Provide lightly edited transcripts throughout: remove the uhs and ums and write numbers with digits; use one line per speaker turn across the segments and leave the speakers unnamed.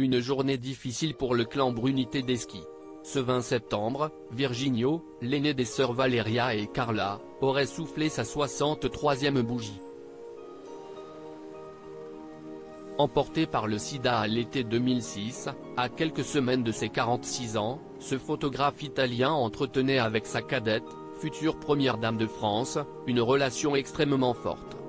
Une journée difficile pour le clan Bruni Tedeschi. Ce 20 septembre, Virginio, l'aîné des sœurs Valeria et Carla, aurait soufflé sa 63e bougie. Emporté par le sida à l'été 2006, à quelques semaines de ses 46 ans, ce photographe italien entretenait avec sa cadette, future première dame de France, une relation extrêmement forte.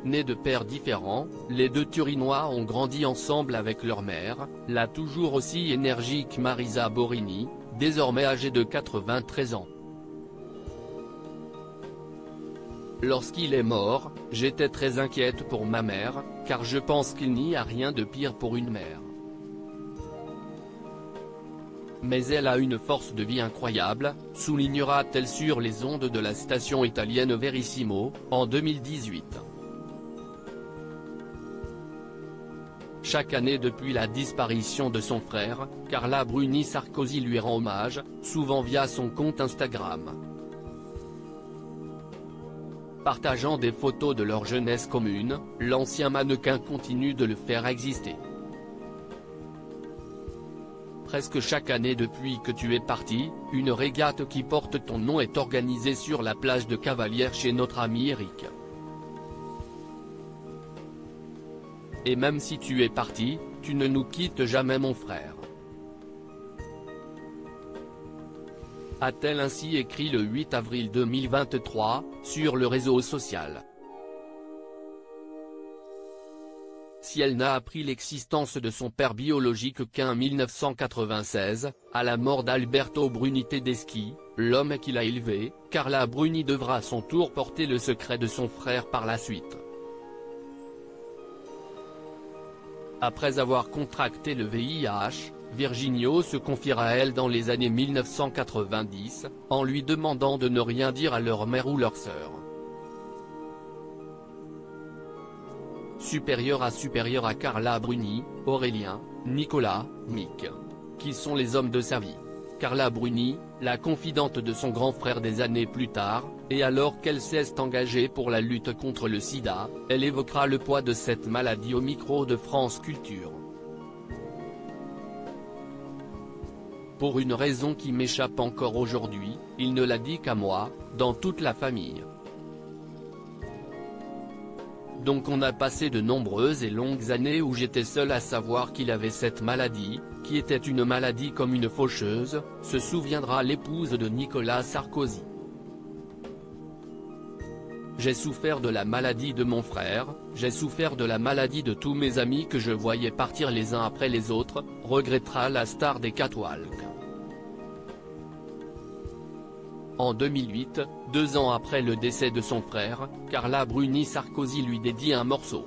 Nés de pères différents, les deux Turinois ont grandi ensemble avec leur mère, la toujours aussi énergique Marisa Borini, désormais âgée de 93 ans. Lorsqu'il est mort, j'étais très inquiète pour ma mère, car je pense qu'il n'y a rien de pire pour une mère. Mais elle a une force de vie incroyable, soulignera-t-elle sur les ondes de la station italienne Verissimo, en 2018. Chaque année depuis la disparition de son frère, Carla Bruni Sarkozy lui rend hommage, souvent via son compte Instagram. Partageant des photos de leur jeunesse commune, l'ancien mannequin continue de le faire exister. Presque chaque année depuis que tu es parti, une régate qui porte ton nom est organisée sur la plage de Cavalières chez notre ami Eric. Et même si tu es parti, tu ne nous quittes jamais mon frère. A-t-elle ainsi écrit le 8 avril 2023, sur le réseau social. Si elle n'a appris l'existence de son père biologique qu'en 1996, à la mort d'Alberto Bruni Tedeschi, l'homme qui l'a élevé, Carla Bruni devra à son tour porter le secret de son frère par la suite. Après avoir contracté le VIH, Virginio se confiera à elle dans les années 1990, en lui demandant de ne rien dire à leur mère ou leur sœur. Supérieur à Carla Bruni, Aurélien, Nicolas, Mick. Qui sont les hommes de sa vie. Carla Bruni, la confidente de son grand frère des années plus tard, et alors qu'elle s'est engagée pour la lutte contre le sida, elle évoquera le poids de cette maladie au micro de France Culture. Pour une raison qui m'échappe encore aujourd'hui, il ne l'a dit qu'à moi, dans toute la famille. Donc on a passé de nombreuses et longues années où j'étais seul à savoir qu'il avait cette maladie, qui était une maladie comme une faucheuse, se souviendra l'épouse de Nicolas Sarkozy. J'ai souffert de la maladie de mon frère, j'ai souffert de la maladie de tous mes amis que je voyais partir les uns après les autres, regrettera la star des catwalks. En 2008, 2 ans après le décès de son frère, Carla Bruni Sarkozy lui dédie un morceau.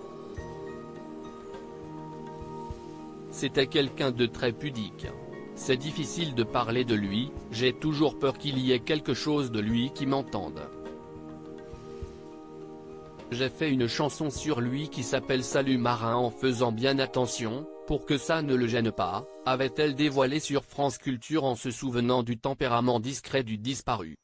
C'était quelqu'un de très pudique. C'est difficile de parler de lui, j'ai toujours peur qu'il y ait quelque chose de lui qui m'entende. J'ai fait une chanson sur lui qui s'appelle Salut Marin en faisant bien attention, pour que ça ne le gêne pas, avait-elle dévoilé sur France Culture en se souvenant du tempérament discret du disparu.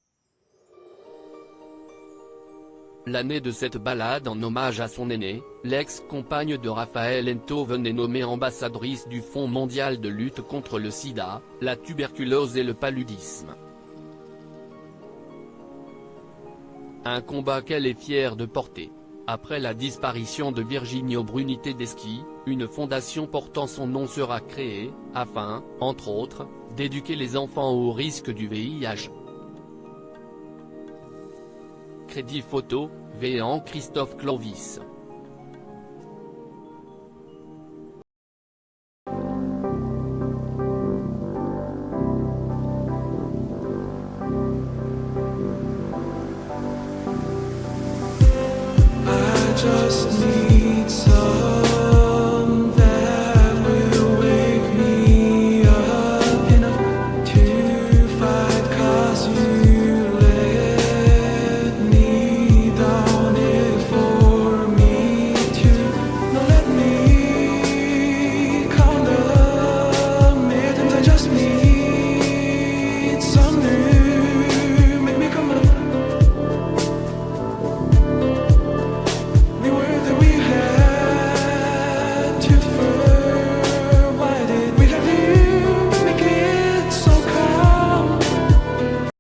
L'année de cette balade en hommage à son aîné, l'ex-compagne de Raphaël Enthoven est nommée ambassadrice du Fonds mondial de lutte contre le sida, la tuberculose et le paludisme. Un combat qu'elle est fière de porter. Après la disparition de Virginio Bruni Tedeschi, une fondation portant son nom sera créée, afin, entre autres, d'éduquer les enfants au risque du VIH. Crédit photo, Véan Christophe Clovis.
I just need